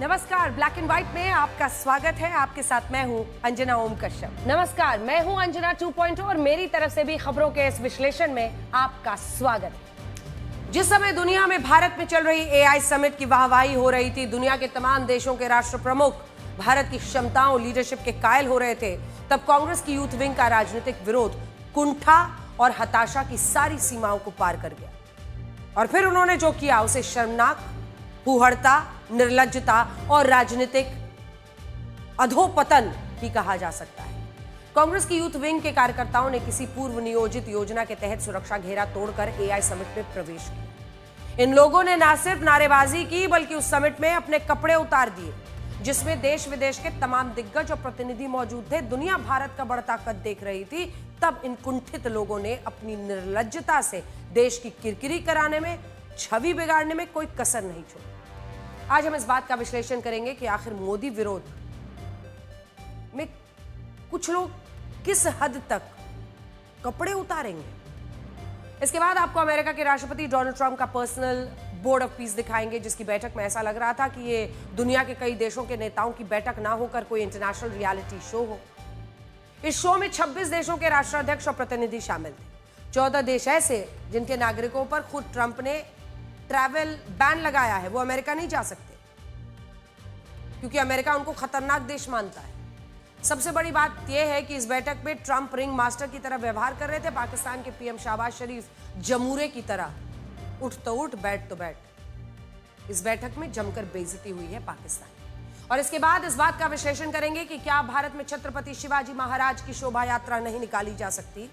नमस्कार, black and white में आपका स्वागत है। आपके साथ मैं हूं अंजना ओम कश्यप। नमस्कार, मैं हूं अंजना 2.0 और मेरी तरफ से भी खबरों के इस विश्लेषण में आपका स्वागत है। जिस समय दुनिया में भारत में चल रही एआई समिट की वाहवाही हो रही थी, दुनिया के तमाम देशों के राष्ट्र प्रमुख भारत की क्षमताओं, लीडरशिप के कायल हो रहे थे, तब कांग्रेस की यूथ विंग का राजनीतिक विरोध कुंठा और हताशा की सारी सीमाओं को पार कर गया। और फिर उन्होंने जो किया उसे शर्मनाक, फूहड़ता, निर्लज्जता और राजनीतिक अधोपतन ही कहा जा सकता है। कांग्रेस की यूथ विंग के कार्यकर्ताओं ने किसी पूर्व नियोजित योजना के तहत सुरक्षा घेरा तोड़कर एआई समिट में प्रवेश किया। इन लोगों ने न सिर्फ नारेबाजी की बल्कि उस समिट में अपने कपड़े उतार दिए, जिसमें देश विदेश के तमाम दिग्गज और प्रतिनिधि मौजूद थे। दुनिया भारत का बढ़ता कद देख रही थी। तब इन कुंठित लोगों ने अपनी निर्लज्जता से देश की किरकिरी कराने में, छवि बिगाड़ने में कोई कसर नहीं छोड़ी। आज हम इस बात का विश्लेषण करेंगे कि आखिर मोदी विरोध में कुछ लोग किस हद तक कपड़े उतारेंगे। इसके बाद आपको अमेरिका के राष्ट्रपति डोनाल्ड ट्रंप का पर्सनल बोर्ड ऑफ पीस दिखाएंगे, जिसकी बैठक में ऐसा लग रहा था कि ये दुनिया के कई देशों के नेताओं की बैठक ना होकर कोई इंटरनेशनल रियलिटी शो हो। इस शो में 26 देशों के राष्ट्राध्यक्ष और प्रतिनिधि शामिल थे। 14 देश ऐसे जिनके नागरिकों पर खुद ट्रंप ने ट्रैवल बैन लगाया है, वो अमेरिका नहीं जा सकते क्योंकि अमेरिका उनको खतरनाक देश मानता है। सबसे बड़ी बात यह है कि इस बैठक में ट्रंप रिंग मास्टर की तरह व्यवहार कर रहे थे। पाकिस्तान के पीएम शहबाज शरीफ जमूरे की तरह उठ तो उठ, बैठ तो बैठ। इस बैठक में जमकर बेइज्जती हुई है पाकिस्तान। और इसके बाद इस बात का विश्लेषण करेंगे कि क्या भारत में छत्रपति शिवाजी महाराज की शोभा यात्रा नहीं निकाली जा सकती।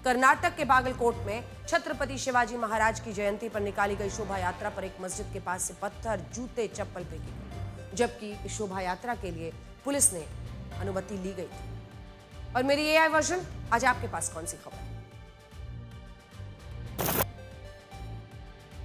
कर्नाटक के बागलकोट में छत्रपति शिवाजी महाराज की जयंती पर निकाली गई शोभा यात्रा पर एक मस्जिद के पास से पत्थर, जूते, चप्पल फेंकी गई, जबकि इस शोभा यात्रा के लिए पुलिस ने अनुमति ली गई थी। और मेरी एआई वर्जन आज आपके पास कौन सी खबर है?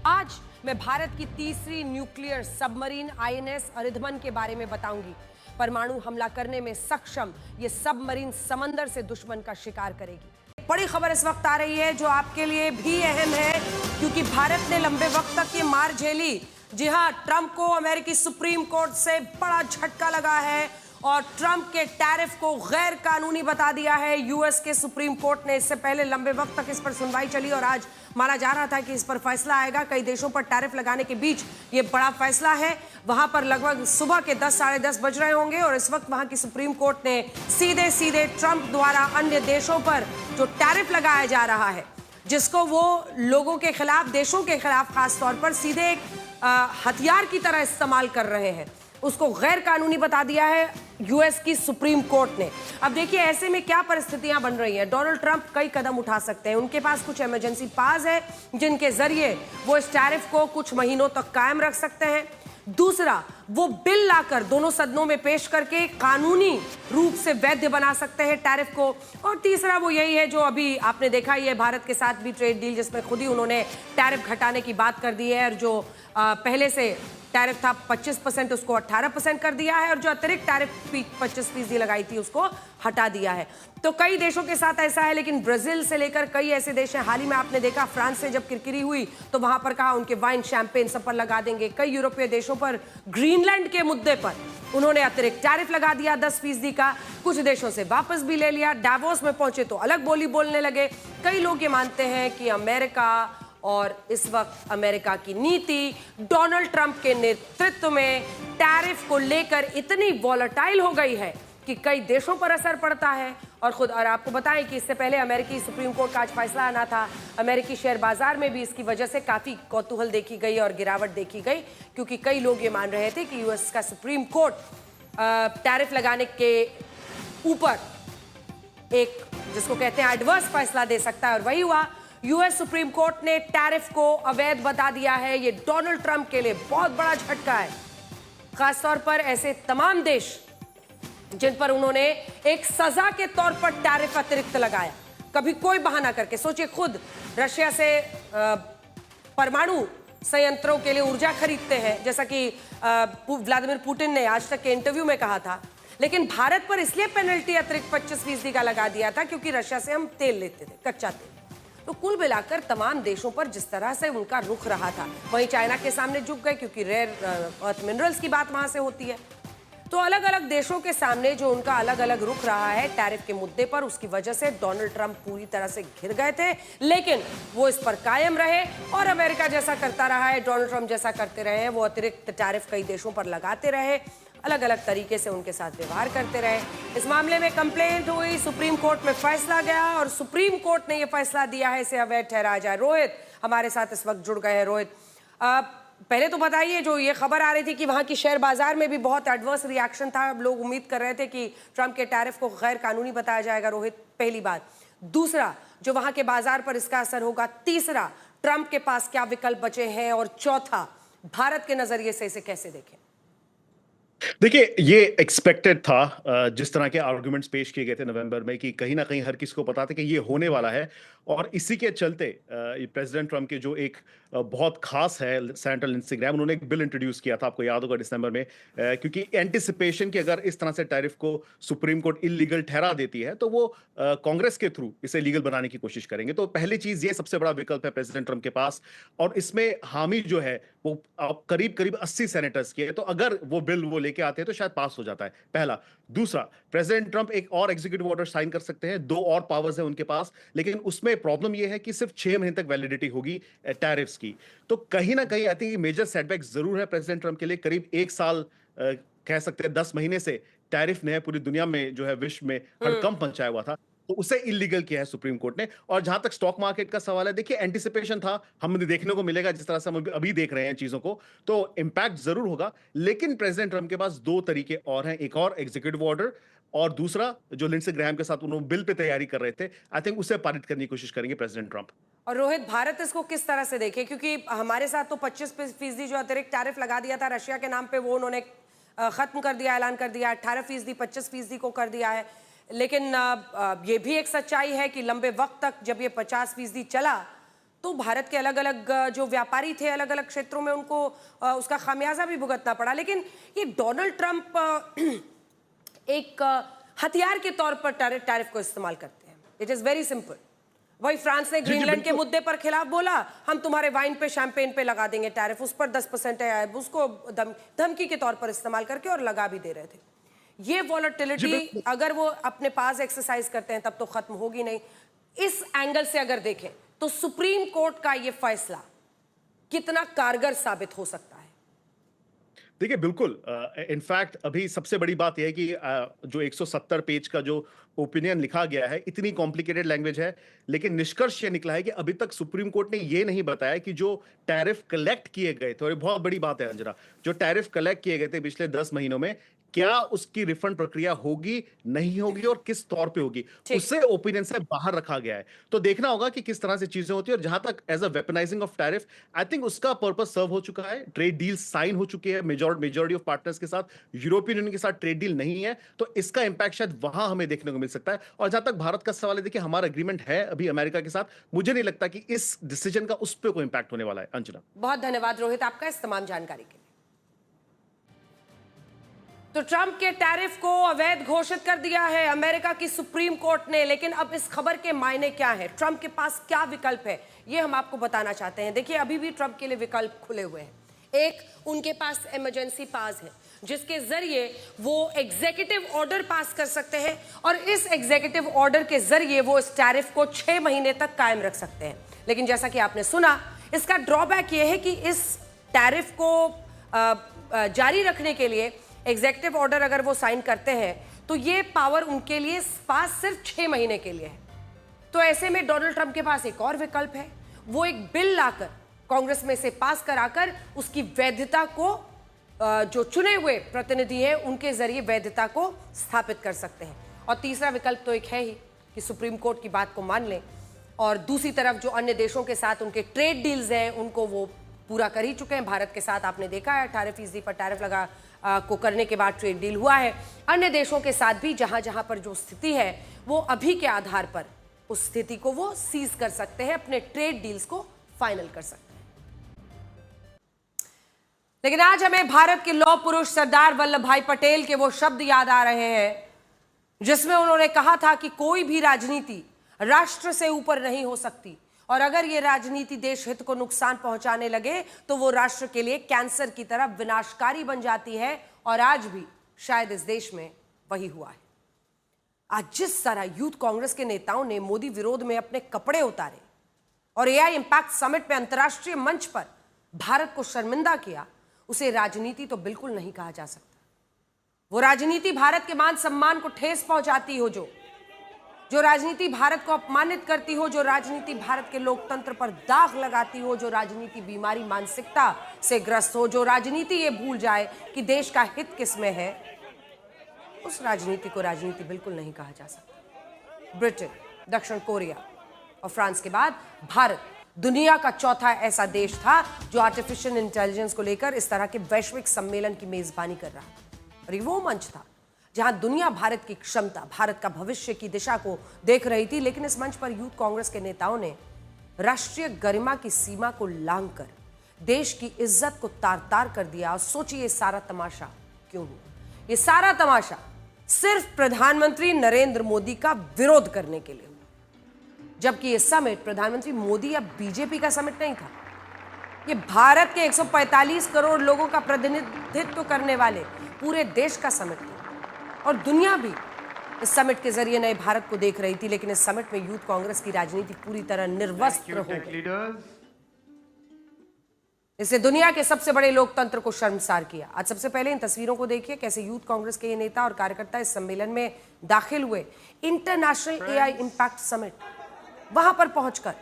आज मैं भारत की तीसरी न्यूक्लियर सबमरीन आईएनएस अरिधमन के बारे में बताऊंगी। परमाणु हमला करने में सक्षम ये सबमरीन समंदर से दुश्मन का शिकार करेगी। बड़ी खबर इस वक्त आ रही है जो आपके लिए भी अहम है, क्योंकि भारत ने लंबे वक्त तक ये मार झेली। जी हां, ट्रंप को अमेरिकी सुप्रीम कोर्ट से बड़ा झटका लगा है और ट्रंप के टैरिफ को गैर कानूनी बता दिया है यूएस के सुप्रीम कोर्ट ने। इससे पहले लंबे वक्त तक इस पर सुनवाई चली और आज माना जा रहा था कि इस पर फैसला आएगा। कई देशों पर टैरिफ लगाने के बीच ये बड़ा फैसला है। वहां पर लगभग सुबह के 10 साढ़े 10 बज रहे होंगे और इस वक्त वहां की सुप्रीम कोर्ट ने सीधे सीधे ट्रंप द्वारा अन्य देशों पर जो टैरिफ लगाया जा रहा है, जिसको वो लोगों के खिलाफ, देशों के खिलाफ खास तौर पर सीधे एक हथियार की तरह इस्तेमाल कर रहे हैं, उसको गैर कानूनी बता दिया है यूएस की सुप्रीम कोर्ट ने। अब देखिए ऐसे में क्या परिस्थितियां बन रही हैं। डोनाल्ड ट्रंप कई कदम उठा सकते हैं। उनके पास कुछ इमरजेंसी पास है जिनके जरिए वो इस टैरिफ को कुछ महीनों तक कायम रख सकते हैं। दूसरा, वो बिल लाकर दोनों सदनों में पेश करके कानूनी रूप से वैध बना सकते हैं टैरिफ को। और तीसरा वो यही है जो अभी आपने देखा ही है, भारत के साथ भी ट्रेड डील जिसमें खुद ही उन्होंने टैरिफ घटाने की बात कर दी है और जो पहले से टैरिफ था 25% उसको 18% कर दिया है और जो अतिरिक्त टैरिफ 25% लगाई थी उसको हटा दिया है। तो कई देशों के साथ ऐसा है, लेकिन ब्राजील से लेकर कई ऐसे देश हैं। हाल ही में आपने देखा फ्रांस से जब किरकिरी हुई तो वहां पर कहा उनके वाइन, शैंपेन सब पर लगा देंगे। कई यूरोपीय देशों पर ग्रीनलैंड के मुद्दे पर उन्होंने अतिरिक्त टैरिफ लगा दिया 10% का। कुछ देशों से वापस भी ले लिया। डावोस में पहुंचे तो अलग बोली बोलने लगे। कई लोग ये मानते हैं कि अमेरिका और इस वक्त अमेरिका की नीति डोनाल्ड ट्रंप के नेतृत्व में टैरिफ को लेकर इतनी वॉलेटाइल हो गई है कि कई देशों पर असर पड़ता है। और आपको बताएं कि इससे पहले अमेरिकी सुप्रीम कोर्ट का आज फैसला आना था। अमेरिकी शेयर बाजार में भी इसकी वजह से काफी कौतूहल देखी गई और गिरावट देखी गई, क्योंकि कई लोग ये मान रहे थे कि यूएस का सुप्रीम कोर्ट टैरिफ लगाने के ऊपर एक, जिसको कहते हैं, एडवर्स फैसला दे सकता है और वही हुआ। यूएस सुप्रीम कोर्ट ने टैरिफ को अवैध बता दिया है। ये डोनाल्ड ट्रंप के लिए बहुत बड़ा झटका है, खासतौर पर ऐसे तमाम देश जिन पर उन्होंने एक सजा के तौर पर टैरिफ अतिरिक्त लगाया, कभी कोई बहाना करके। सोचिए, खुद रशिया से परमाणु संयंत्रों के लिए ऊर्जा खरीदते हैं, जैसा कि व्लादिमीर पुतिन ने आज तक के इंटरव्यू में कहा था। लेकिन भारत पर इसलिए पेनल्टी अतिरिक्त 25% का लगा दिया था क्योंकि रशिया से हम तेल लेते थे, कच्चा तेल। तो कुल मिलाकर तमाम देशों पर जिस तरह से उनका रुख रहा था, वहीं चाइना के सामने झुक गए क्योंकि रेयर अर्थ मिनरल्स की बात वहां से होती है। तो अलग अलग देशों के सामने जो उनका अलग अलग रुख रहा है टैरिफ के मुद्दे पर, उसकी वजह से डोनाल्ड ट्रंप पूरी तरह से घिर गए थे, लेकिन वो इस पर कायम रहे और अमेरिका जैसा करता रहा है, डोनाल्ड ट्रंप जैसा करते रहे हैं। वो अतिरिक्त टैरिफ कई देशों पर लगाते रहे, अलग अलग तरीके से उनके साथ व्यवहार करते रहे। इस मामले में कंप्लेंट हुई, सुप्रीम कोर्ट में फैसला गया और सुप्रीम कोर्ट ने यह फैसला दिया है इसे अवैध ठहराया जाए। रोहित हमारे साथ इस वक्त जुड़ गए हैं। रोहित, पहले तो बताइए, जो ये खबर आ रही थी कि वहां की शेयर बाजार में भी बहुत एडवर्स रिएक्शन था, लोग उम्मीद कर रहे थे कि ट्रंप के टैरिफ को गैर कानूनी बताया जाएगा। रोहित, पहली बात। दूसरा, जो वहां के बाजार पर इसका असर होगा। तीसरा, ट्रंप के पास क्या विकल्प बचे हैं। और चौथा, भारत के नजरिए से इसे कैसे देखें। देखिए, ये एक्सपेक्टेड था। जिस तरह के आर्गुमेंट्स पेश किए गए थे नवंबर में कि कहीं ना कहीं हर किसी को पता था कि ये होने वाला है, और इसी के चलते प्रेसिडेंट ट्रंप के जो एक बहुत खास है सेंट्रल इंस्टाग्राम, उन्होंने एक बिल इंट्रोड्यूस किया था, आपको याद होगा दिसंबर में, क्योंकि एंटिसिपेशन कि अगर इस तरह से टैरिफ को सुप्रीम कोर्ट इलीगल ठहरा देती है तो वो कांग्रेस के थ्रू इसे लीगल बनाने की कोशिश करेंगे। तो पहली चीज, ये सबसे बड़ा विकल्प है प्रेसिडेंट ट्रंप के पास, और इसमें हामी जो है वो करीब करीब 80 सेनेटर्स की है। तो अगर वो बिल वो लेके आते हैं तो शायद पास हो जाता है, पहला। दूसरा, प्रेसिडेंट ट्रंप एक और एग्जीक्यूटिव ऑर्डर साइन कर सकते हैं, 2 और पावर्स है उनके पास, लेकिन उसमें प्रॉब्लम यह है कि सिर्फ 6 महीने तक वैलिडिटी होगी टैरिफ्स की। तो कहीं ना कहीं आई थिंक मेजर सेटबैक जरूर है प्रेसिडेंट ट्रंप के लिए। करीब 1 साल कह सकते हैं 10 महीने से टैरिफ ने पूरी दुनिया में जो है विश्व में हड़कंप मचाया हुआ था, तो उसे इलीगल किया है सुप्रीम कोर्ट ने। और जहां तक स्टॉक मार्केट का सवाल है, देखिए एंटिसिपेशन था, हम देखने को मिलेगा जिस तरह से हम अभी देख रहे हैं चीजों को, तो इंपैक्ट जरूर होगा। लेकिन प्रेसिडेंट ट्रंप के पास 2 तरीके और हैं, एक और एग्जीक्यूटिव ऑर्डर, और दूसरा जो लिंडसे ग्राहम के साथ उन्होंने बिल पे तैयारी कर रहे थे, आई थिंक उसे पारित करने की कोशिश करेंगे प्रेसिडेंट ट्रंप। और रोहित, भारत इसको किस तरह से देखे, क्योंकि हमारे साथ तो 25% जो अतिरिक्त टैरिफ लगा दिया था रशिया के नाम पे, वो उन्होंने खत्म कर दिया, ऐलान कर दिया। 18% 25% को कर दिया है। लेकिन ये भी एक सच्चाई है कि लंबे वक्त तक जब ये 50% चला तो भारत के अलग अलग जो व्यापारी थे अलग अलग क्षेत्रों में, उनको उसका खामियाजा भी भुगतना पड़ा। लेकिन ये डोनाल्ड ट्रंप एक हथियार के तौर पर टैरिफ को इस्तेमाल करते हैं। It is very simple. वही फ्रांस ने ग्रीनलैंड के मुद्दे पर खिलाफ बोला, हम तुम्हारे वाइन पे, शैंपेन पे लगा देंगे टैरिफ, उस पर 10% है, उसको धमकी के तौर पर इस्तेमाल करके और लगा भी दे रहे थे। ये वॉलेटिलिटी अगर वो अपने पास एक्सरसाइज करते हैं तब तो खत्म होगी नहीं। इस एंगल से अगर देखें तो सुप्रीम कोर्ट का ये फैसला कितना कारगर साबित हो सकता है। देखिए, बिल्कुल। इनफैक्ट अभी सबसे बड़ी बात यह है कि जो 170 पेज का जो ओपिनियन लिखा गया है, इतनी कॉम्प्लिकेटेड लैंग्वेज है, लेकिन निष्कर्ष ये निकला है कि अभी तक सुप्रीम कोर्ट ने ये नहीं बताया कि जो टैरिफ कलेक्ट किए गए थे, और ये बहुत बड़ी बात है अंजना, जो टैरिफ कलेक्ट किए गए थे पिछले 10 महीनों में, क्या उसकी रिफंड प्रक्रिया होगी, नहीं होगी, और किस तौर पे होगी, उससे ओपिनियन से बाहर रखा गया है। तो देखना होगा कि किस तरह से चीजें होती है। और जहां तक as a weaponizing of tariff, I think उसका पर्पस सर्व हो चुका है। ट्रेड डील साइन हो चुकी है मेजॉरिटी ऑफ पार्टनर्स के साथ। यूरोपियन यूनियन के साथ ट्रेड डील नहीं है, तो इसका इंपैक्ट शायद वहां हमें देखने को मिल सकता है। और जहां तक भारत का सवाल है, देखिए हमारा एग्रीमेंट है अभी अमेरिका के साथ, मुझे नहीं लगता कि इस डिसीजन का उस पर कोई इंपैक्ट होने वाला है। अंजना, बहुत धन्यवाद रोहित आपका इस तमाम जानकारी के लिए। तो ट्रंप के टैरिफ को अवैध घोषित कर दिया है अमेरिका की सुप्रीम कोर्ट ने। लेकिन अब इस खबर के मायने क्या है, ट्रंप के पास क्या विकल्प है, ये हम आपको बताना चाहते हैं। देखिए, अभी भी ट्रंप के लिए विकल्प खुले हुए हैं। एक, उनके पास इमरजेंसी पास है, जिसके जरिए वो एग्जीक्यूटिव ऑर्डर पास कर सकते हैं, और इस एग्जीक्यूटिव ऑर्डर के जरिए वो इस टैरिफ को 6 महीने तक कायम रख सकते हैं। लेकिन जैसा कि आपने सुना, इसका ड्रॉबैक ये है कि इस टैरिफ को जारी रखने के लिए एग्जीक्यूटिव ऑर्डर अगर वो साइन करते हैं तो ये पावर उनके लिए पास सिर्फ 6 महीने के लिए है। तो ऐसे में डोनाल्ड ट्रंप के पास एक और विकल्प है, वो एक बिल लाकर कांग्रेस में से पास कराकर उसकी वैधता को, जो चुने हुए प्रतिनिधि हैं उनके जरिए वैधता को स्थापित कर सकते हैं। और तीसरा विकल्प तो एक है ही कि सुप्रीम कोर्ट की बात को मान लें, और दूसरी तरफ जो अन्य देशों के साथ उनके ट्रेड डील्स हैं उनको वो पूरा कर ही चुके हैं। भारत के साथ आपने देखा है 18% पर टैरिफ लगा को करने के बाद ट्रेड डील हुआ है। अन्य देशों के साथ भी जहां जहां पर जो स्थिति है वो अभी के आधार पर उस स्थिति को वो सीज कर सकते हैं, अपने ट्रेड डील्स को फाइनल कर सकते हैं। लेकिन आज हमें भारत के लौह पुरुष सरदार वल्लभ भाई पटेल के वो शब्द याद आ रहे हैं जिसमें उन्होंने कहा था कि कोई भी राजनीति राष्ट्र से ऊपर नहीं हो सकती, और अगर ये राजनीति देश हित को नुकसान पहुंचाने लगे तो वो राष्ट्र के लिए कैंसर की तरह विनाशकारी बन जाती है। और आज भी शायद इस देश में वही हुआ है। आज जिस तरह यूथ कांग्रेस के नेताओं ने मोदी विरोध में अपने कपड़े उतारे और एआई इंपैक्ट समिट में अंतर्राष्ट्रीय मंच पर भारत को शर्मिंदा किया, उसे राजनीति तो बिल्कुल नहीं कहा जा सकता। वो राजनीति भारत के मान सम्मान को ठेस पहुंचाती हो, जो राजनीति भारत को अपमानित करती हो, जो राजनीति भारत के लोकतंत्र पर दाग लगाती हो, जो राजनीति बीमारी मानसिकता से ग्रस्त हो, जो राजनीति ये भूल जाए कि देश का हित किसमें है, उस राजनीति को राजनीति बिल्कुल नहीं कहा जा सकता। ब्रिटेन, दक्षिण कोरिया और फ्रांस के बाद भारत दुनिया का चौथा ऐसा देश था जो आर्टिफिशियल इंटेलिजेंस को लेकर इस तरह के वैश्विक सम्मेलन की मेजबानी कर रहा था। और ये वो मंच था जहां दुनिया भारत की क्षमता, भारत का भविष्य की दिशा को देख रही थी। लेकिन इस मंच पर यूथ कांग्रेस के नेताओं ने राष्ट्रीय गरिमा की सीमा को लांघकर देश की इज्जत को तार तार कर दिया। और सोचिए ये सारा तमाशा क्यों हुआ? ये सारा तमाशा सिर्फ प्रधानमंत्री नरेंद्र मोदी का विरोध करने के लिए हुआ, जबकि ये समिट प्रधानमंत्री मोदी या बीजेपी का समिट नहीं था। ये भारत के 145 करोड़ लोगों का प्रतिनिधित्व करने वाले पूरे देश का समिट था। और दुनिया भी इस समिट के जरिए नए भारत को देख रही थी। लेकिन इस समिट में यूथ कांग्रेस की राजनीति पूरी तरह निर्वस्त्र हो गई। इससे दुनिया के सबसे बड़े लोकतंत्र को शर्मसार किया। आज सबसे पहले इन तस्वीरों को देखिए, कैसे यूथ कांग्रेस के ये नेता और कार्यकर्ता इस सम्मेलन में दाखिल हुए। इंटरनेशनल एआई इंपैक्ट समिट, वहां पर पहुंचकर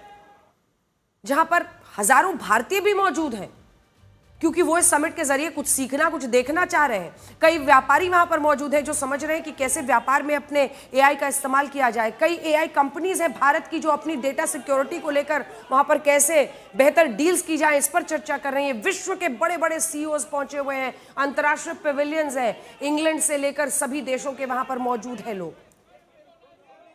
जहां पर हजारों भारतीय भी मौजूद हैं, क्योंकि वो इस समिट के जरिए कुछ सीखना, कुछ देखना चाह रहे हैं। कई व्यापारी वहां पर मौजूद हैं जो समझ रहे हैं कि कैसे व्यापार में अपने एआई का इस्तेमाल किया जाए। कई एआई कंपनीज हैं भारत की जो अपनी डेटा सिक्योरिटी को लेकर वहां पर कैसे बेहतर डील्स की जाए, इस पर चर्चा कर रहे हैं। विश्व के बड़े बड़े सीईओज पहुंचे हुए हैं, अंतर्राष्ट्रीय पेविलियंस है, इंग्लैंड से लेकर सभी देशों के वहां पर मौजूद है लोग।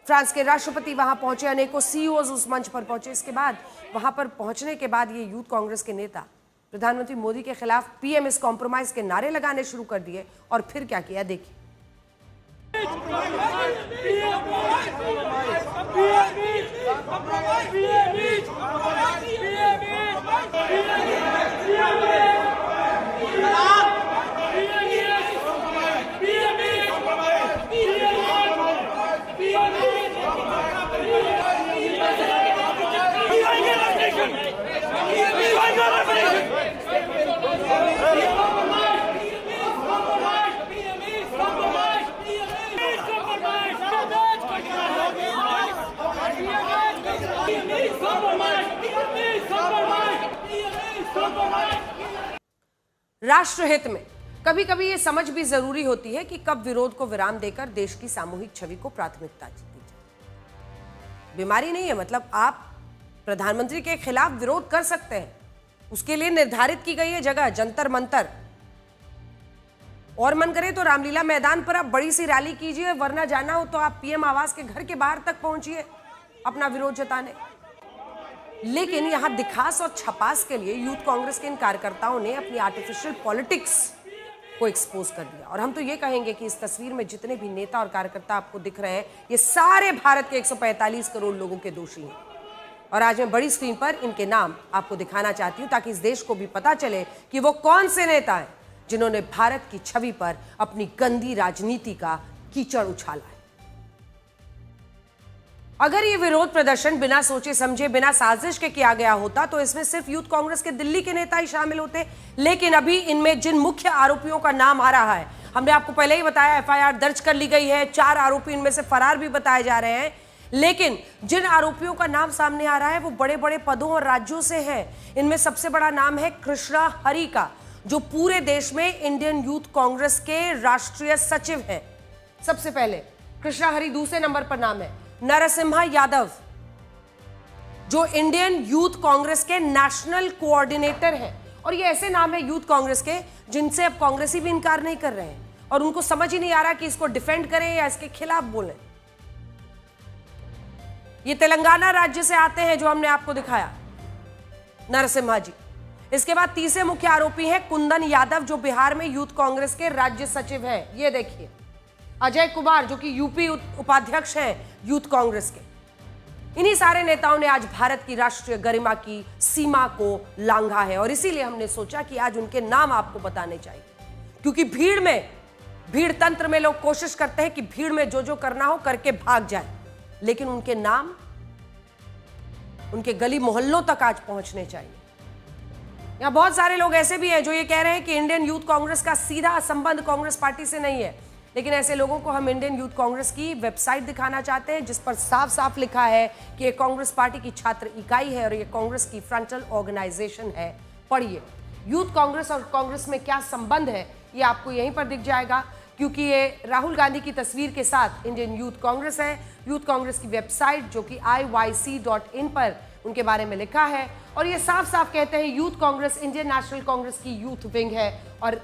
फ्रांस के राष्ट्रपति वहां पहुंचे, अनेकों सीईओज उस मंच पर पहुंचे। इसके बाद वहां पर पहुंचने के बाद ये यूथ कांग्रेस के नेता प्रधानमंत्री मोदी के खिलाफ पीएम इस कॉम्प्रोमाइज के नारे लगाने शुरू कर दिए। और फिर क्या किया देखिए। राष्ट्रहित में कभी कभी ये समझ भी जरूरी होती है कि कब विरोध को विराम देकर देश की सामूहिक छवि को प्राथमिकता दी जाए। बीमारी नहीं है, मतलब आप प्रधानमंत्री के खिलाफ विरोध कर सकते हैं, उसके लिए निर्धारित की गई है जगह, जंतर मंतर। और मन करे तो रामलीला मैदान पर आप बड़ी सी रैली कीजिए, वरना जाना हो तो आप पीएम आवास के घर के बाहर तक पहुंचिए अपना विरोध जताने। लेकिन यहां दिखास और छपास के लिए यूथ कांग्रेस के इन कार्यकर्ताओं ने अपनी आर्टिफिशियल पॉलिटिक्स को एक्सपोज कर दिया। और हम तो ये कहेंगे कि इस तस्वीर में जितने भी नेता और कार्यकर्ता आपको दिख रहे हैं, ये सारे भारत के 145 करोड़ लोगों के दोषी हैं। और आज मैं बड़ी स्क्रीन पर इनके नाम आपको दिखाना चाहती हूं, ताकि इस देश को भी पता चले कि वो कौन से नेता हैं जिन्होंने भारत की छवि पर अपनी गंदी राजनीति का कीचड़ उछाला है। अगर ये विरोध प्रदर्शन बिना सोचे समझे, बिना साजिश के किया गया होता तो इसमें सिर्फ यूथ कांग्रेस के दिल्ली के नेता ही शामिल होते। लेकिन अभी इनमें जिन मुख्य आरोपियों का नाम आ रहा है, हमने आपको पहले ही बताया, एफआईआर दर्ज कर ली गई है, 4 आरोपी इनमें से फरार भी बताए जा रहे हैं। लेकिन जिन आरोपियों का नाम सामने आ रहा है वो बड़े बड़े पदों और राज्यों से हैं। इनमें सबसे बड़ा नाम है कृष्णा हरि का, जो पूरे देश में इंडियन यूथ कांग्रेस के राष्ट्रीय सचिव हैं। सबसे पहले कृष्णा हरि, दूसरे नंबर पर नाम है नरसिम्हा यादव, जो इंडियन यूथ कांग्रेस के नेशनल कोऑर्डिनेटर हैं। और ये ऐसे नाम है यूथ कांग्रेस के जिनसे अब कांग्रेसी भी इनकार नहीं कर रहे हैं, और उनको समझ ही नहीं आ रहा कि इसको डिफेंड करें या इसके खिलाफ बोलें। ये तेलंगाना राज्य से आते हैं, जो हमने आपको दिखाया, नरसिम्हा जी। इसके बाद तीसरे मुख्य आरोपी हैं कुंदन यादव, जो बिहार में यूथ कांग्रेस के राज्य सचिव हैं। ये देखिए, अजय कुमार, जो कि यूपी उपाध्यक्ष हैं यूथ कांग्रेस के। इन्हीं सारे नेताओं ने आज भारत की राष्ट्रीय गरिमा की सीमा को लांघा है और इसीलिए हमने सोचा कि आज उनके नाम आपको बताने चाहिए, क्योंकि भीड़ तंत्र में लोग कोशिश करते हैं कि भीड़ में जो जो करना हो करके भाग जाए, लेकिन उनके नाम उनके गली मोहल्लों तक आज पहुंचने चाहिए। यहां बहुत सारे लोग ऐसे भी हैं जो ये कह रहे हैं कि इंडियन यूथ कांग्रेस का सीधा संबंध कांग्रेस पार्टी से नहीं है, लेकिन ऐसे लोगों को हम इंडियन यूथ कांग्रेस की वेबसाइट दिखाना चाहते हैं जिस पर साफ साफ लिखा है कि ये कांग्रेस पार्टी की छात्र इकाई है और ये कांग्रेस की फ्रंटल ऑर्गेनाइजेशन है। पढ़िए, यूथ कांग्रेस और कांग्रेस में क्या संबंध है ये आपको यहीं पर दिख जाएगा, क्योंकि ये राहुल गांधी की तस्वीर के साथ इंडियन यूथ कांग्रेस है। यूथ कांग्रेस की वेबसाइट जो कि iyc.in पर उनके बारे में लिखा है और ये साफ साफ कहते हैं youth Congress Indian national Congress की यूथ विंग है। और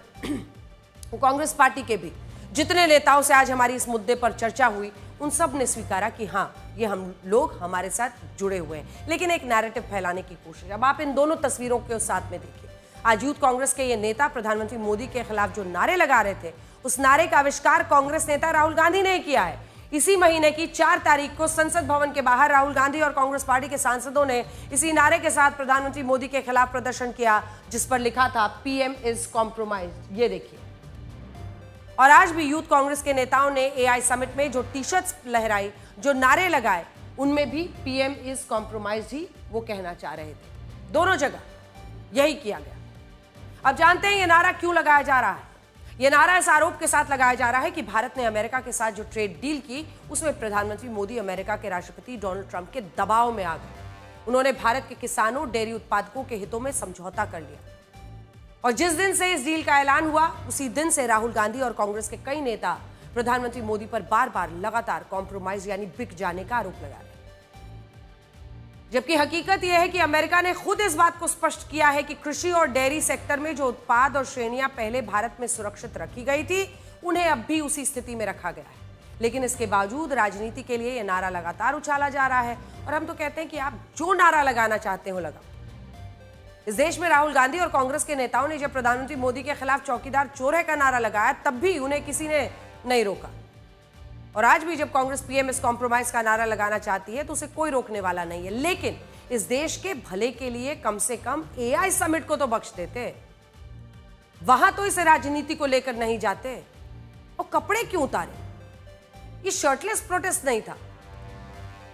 कांग्रेस पार्टी के भी जितने नेताओं से आज हमारी इस मुद्दे पर चर्चा हुई उन सब ने स्वीकारा कि हाँ, ये हम लोग हमारे साथ जुड़े हुए हैं, लेकिन एक नैरेटिव फैलाने की कोशिश। अब आप इन दोनों तस्वीरों के साथ में देखिए, आज यूथ कांग्रेस के ये नेता प्रधानमंत्री मोदी के खिलाफ जो नारे लगा रहे थे, उस नारे का आविष्कार कांग्रेस नेता राहुल गांधी ने किया है। इसी महीने की 4 तारीख को संसद भवन के बाहर राहुल गांधी और कांग्रेस पार्टी के सांसदों ने इसी नारे के साथ प्रधानमंत्री मोदी के खिलाफ प्रदर्शन किया, जिस पर लिखा था पीएम इज कॉम्प्रोमाइज्ड। ये देखिए, और आज भी यूथ कांग्रेस के नेताओं ने एआई समिट में जो टी शर्ट्स लहराई, जो नारे लगाए, उनमें भी पीएम इज कॉम्प्रोमाइज्ड ही वो कहना चाह रहे थे। दोनों जगह यही किया गया। अब जानते हैं ये नारा क्यों लगाया जा रहा है। यह नारा इस आरोप के साथ लगाया जा रहा है कि भारत ने अमेरिका के साथ जो ट्रेड डील की, उसमें प्रधानमंत्री मोदी अमेरिका के राष्ट्रपति डोनाल्ड ट्रंप के दबाव में आ गए। उन्होंने भारत के किसानों, डेयरी उत्पादकों के हितों में समझौता कर लिया और जिस दिन से इस डील का ऐलान हुआ, उसी दिन से राहुल गांधी और कांग्रेस के कई नेता प्रधानमंत्री मोदी पर बार बार लगातार कॉम्प्रोमाइज यानी बिक जाने का आरोप लगा रहे हैं। जबकि हकीकत यह है कि अमेरिका ने खुद इस बात को स्पष्ट किया है कि कृषि और डेयरी सेक्टर में जो उत्पाद और श्रेणियां पहले भारत में सुरक्षित रखी गई थी, उन्हें अब भी उसी स्थिति में रखा गया है। लेकिन इसके बावजूद राजनीति के लिए यह नारा लगातार उछाला जा रहा है और हम तो कहते हैं कि आप जो नारा लगाना चाहते हो लगाओ। इस देश में राहुल गांधी और कांग्रेस के नेताओं ने जब प्रधानमंत्री मोदी के खिलाफ चौकीदार चोर है का नारा लगाया, तब भी उन्हें किसी ने नहीं रोका। और आज भी जब कांग्रेस पीएम इस कॉम्प्रोमाइज का नारा लगाना चाहती है तो उसे कोई रोकने वाला नहीं है। लेकिन इस देश के भले के लिए कम से कम एआई समिट को तो बख्श देते, वहां तो इसे राजनीति को लेकर नहीं जाते। और कपड़े क्यों उतारे? ये शर्टलेस प्रोटेस्ट नहीं था,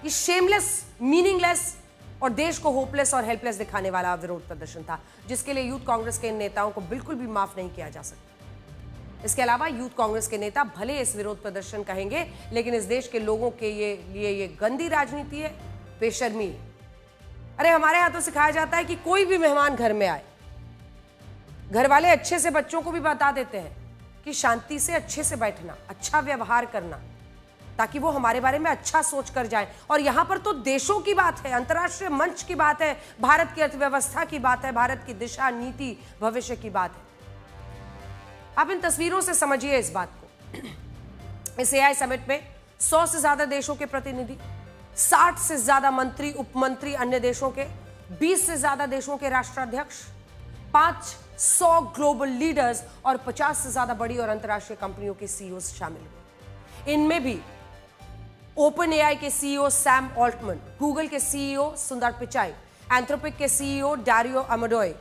ये शेमलेस, मीनिंगलेस और देश को होपलेस और हेल्पलेस दिखाने वाला विरोध प्रदर्शन था, जिसके लिए यूथ कांग्रेस के इन नेताओं को बिल्कुल भी माफ नहीं किया जा सकता। इसके अलावा यूथ कांग्रेस के नेता भले इस विरोध प्रदर्शन कहेंगे, लेकिन इस देश के लोगों के लिए ये गंदी राजनीति है, बेशर्मी है। अरे हमारे यहाँ तो सिखाया जाता है कि कोई भी मेहमान घर में आए, घर वाले अच्छे से बच्चों को भी बता देते हैं कि शांति से अच्छे से बैठना, अच्छा व्यवहार करना, ताकि वो हमारे बारे में अच्छा सोच कर जाए। और यहां पर तो देशों की बात है, अंतर्राष्ट्रीय मंच की बात है, भारत की अर्थव्यवस्था की बात है, भारत की दिशा, नीति, भविष्य की बात है। आप इन तस्वीरों से समझिए इस बात को। इस एआई समिट में 100 से ज्यादा देशों के प्रतिनिधि, 60 से ज्यादा मंत्री, उपमंत्री अन्य देशों के, 20 से ज्यादा देशों के राष्ट्राध्यक्ष, 500 ग्लोबल लीडर्स और 50 से ज्यादा बड़ी और अंतर्राष्ट्रीय कंपनियों के सीईओ शामिल हुए। इनमें भी ओपन एआई के सीईओ सैम ऑल्टमन, गूगल के सीईओ सुंदर पिचाई, एंथ्रोपिक के CEO Dario Amodei,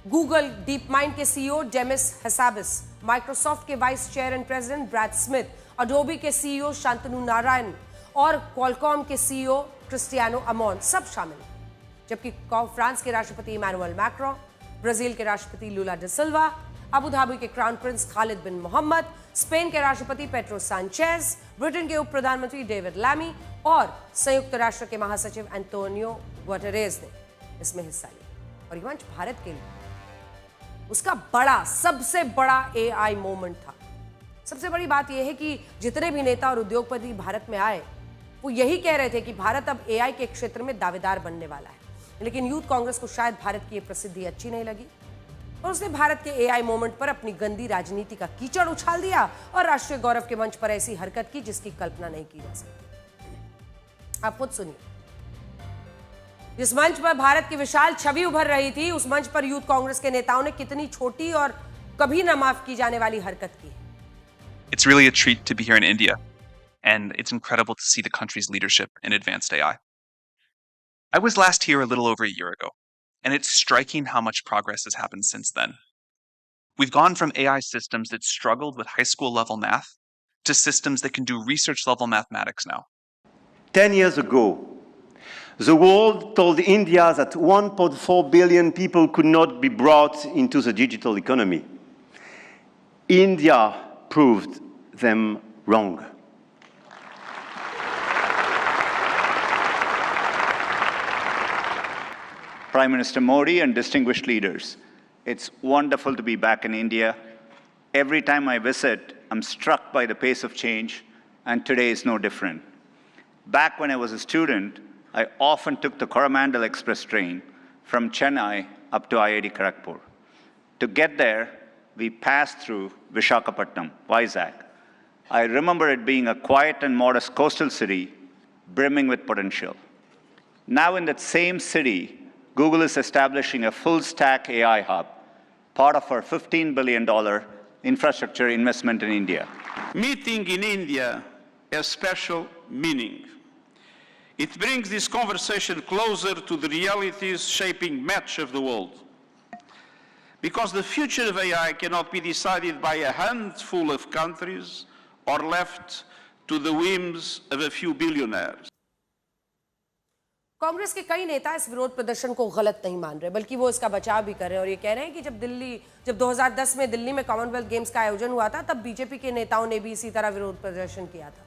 Google DeepMind के सीईओ डेमिस हसाबिस, माइक्रोसॉफ्ट के vice chair and president Brad Smith, Adobe के सीईओ शांतनु नारायण और क्वालकॉम के सीईओ क्रिस्टियानो अमोन सब शामिल हैं। जबकि फ्रांस के राष्ट्रपति इमैनुअल मैक्रोन, ब्राजील के राष्ट्रपति लुला डी सिल्वा, अबू धाबी के क्राउन प्रिंस खालिद बिन मोहम्मद, स्पेन के राष्ट्रपति पेड्रो सांचेज, ब्रिटेन के उप प्रधानमंत्री डेविड लैमी और संयुक्त राष्ट्र के महासचिव एंटोनियो गुटेरेस ने इसमें हिस्सा लिया। और ये मंच भारत के लिए उसका बड़ा, सबसे बड़ा एआई मोमेंट था। सबसे बड़ी बात यह है कि जितने भी नेता और उद्योगपति भारत में आए, वो यही कह रहे थे कि भारत अब एआई के क्षेत्र में दावेदार बनने वाला है। लेकिन यूथ कांग्रेस को शायद भारत की ये प्रसिद्धि अच्छी नहीं लगी और उसने भारत के एआई मोमेंट पर अपनी गंदी राजनीति का कीचड़ उछाल दिया और राष्ट्रीय गौरव के मंच पर ऐसी हरकत की जिसकी कल्पना नहीं की जा सकती। आप खुद सुनिए, जिस मंच पर भारत की विशाल छवि उभर रही थी, उस मंच पर यूथ कांग्रेस के नेताओं ने कितनी छोटी और कभी न माफ की जाने वाली हरकत की। It's really a treat to be here in India, and it's incredible to see the country's leadership in advanced AI. I was last here a little over a year ago, and it's striking how much progress has happened since then. We've gone from AI systems that struggled with high school level math to systems that can do research level mathematics now. 10 years ago, the world told India that 1.4 billion people could not be brought into the digital economy. India proved them wrong. Prime Minister Modi and distinguished leaders, it's wonderful to be back in India. Every time I visit, I'm struck by the pace of change, and today is no different. Back when I was a student, I often took the Coromandel Express train from Chennai up to IIT Kharagpur. To get there, we passed through Visakhapatnam, Vizag. I remember it being a quiet and modest coastal city brimming with potential. Now in that same city, Google is establishing a full-stack AI hub, part of our $15 billion infrastructure investment in India. Meeting in India has special meaning. It brings this conversation closer to the realities shaping much of the world. Because the future of AI cannot be decided by a handful of countries or left to the whims of a few billionaires. Congress के कई नेता इस विरोध प्रदर्शन को गलत नहीं मान रहे, बल्कि वो इसका बचाव भी कर रहे हैं और ये कह रहे हैं कि जब 2010 में दिल्ली में कॉमनवेल्थ गेम्स का आयोजन हुआ था, तब बीजेपी के नेताओं ने भी इसी तरह विरोध प्रदर्शन किया था,